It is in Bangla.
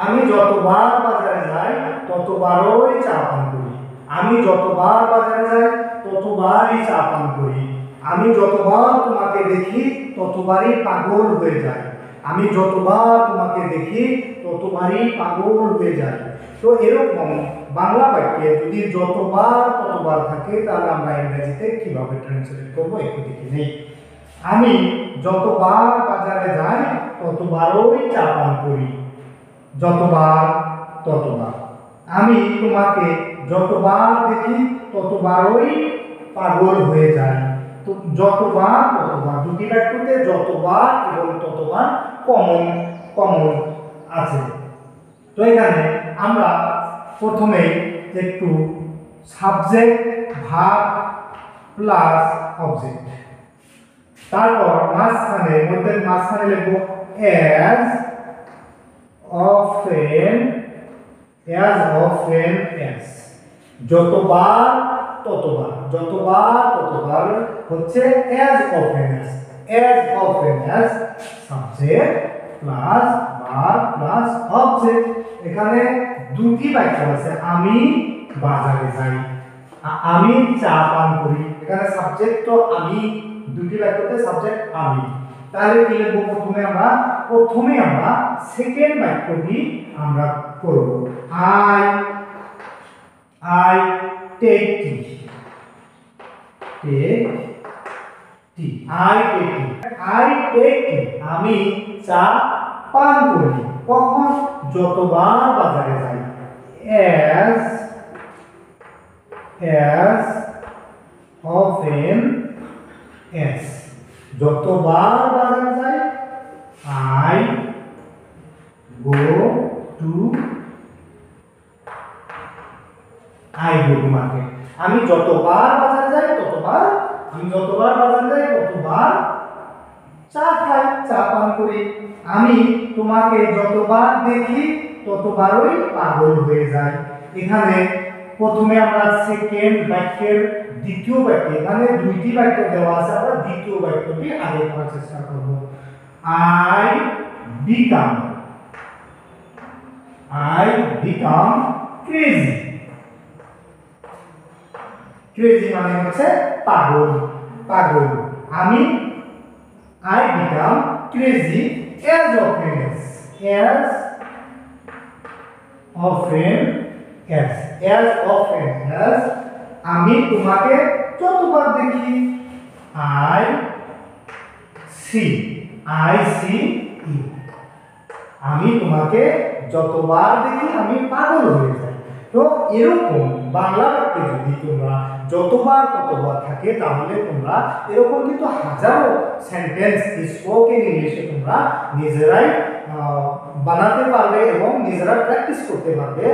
আমি যতবার বাজারে যাই ততবারই চা পান করি। আমি যতবার বাজারে যাই ততবারই চা পান করি। আমি যতবার তোমাকে দেখি ততবারই পাগল হয়ে যাই। আমি যতবার তোমাকে দেখি ততবারই পাগল হয়ে যাই। তো এরকম বাংলা বাক্যে যদি যতবার ততবার থাকে তাহলে আমরা ইংরেজিতে কিভাবে ট্রান্সলেট করবো একটু দেখে নেই। আমি যতবার বাজারে যাই ততবারই চা পান করি। যতবার ততবার। আমি তোমাকে যতবার দেখি ততবারই পাগল হয়ে যায়। তো যতবার ততবার, দুটি বাক্যতে যতবার এবং ততবার কমন কমন আছে। তো এখানে আমরা প্রথমে একটু সাবজেক্ট ভার্ব প্লাস অবজেক্ট, তারপর মাঝখানে লিখব as often as, যতবার ততবার হচ্ছে as often as subject plus verb plus object. এখানে দুটি বাক্য আছে, আমি বাজারে যাই, আমি চা পান করি। এখানে সাবজেক্ট তো আমি, দুটি বাক্যতে সাবজেক্ট আমি। তাহলে কি লিখব? প্রথমে আমরা সেকেন্ড বাক্যটি আমরা করব। I take tea. আমি চা পান করি। কখন? যতবার বাজারে যাই। as often as, যতবার বাজারে যাই। I go to market. আমি যতবার বাজারে যাই ততবার চা পান করি। আমি তোমাকে যতবার দেখি ততবারই পাগল হয়ে যাই। এখানে প্রথমে আমরা সেকেন্ড বাক্যের দ্বিতীয় বাক্য, এখানে দুইটি বাক্য দেওয়া আছে, আমরা দ্বিতীয় বাক্যটি আগে করার চেষ্টা করব। I become crazy. মানে হচ্ছে পাগল। আমি I become crazy as often as আমি তোমাকে যতবার দেখি। I see you, আমি তোমাকে যতবার দেখি আমি পাগল হয়ে যাই। তো এরকম বাংলা বাক্যে যদি তোমরা যতবার ততবার থাকে তাহলে তোমরা এরকম কিন্তু হাজারো সেন্টেন্স স্পোকেন ইংলিশে তোমরা নিজেরাই বানাতে পারবে এবং নিজেরা প্র্যাকটিস করতে পারবে।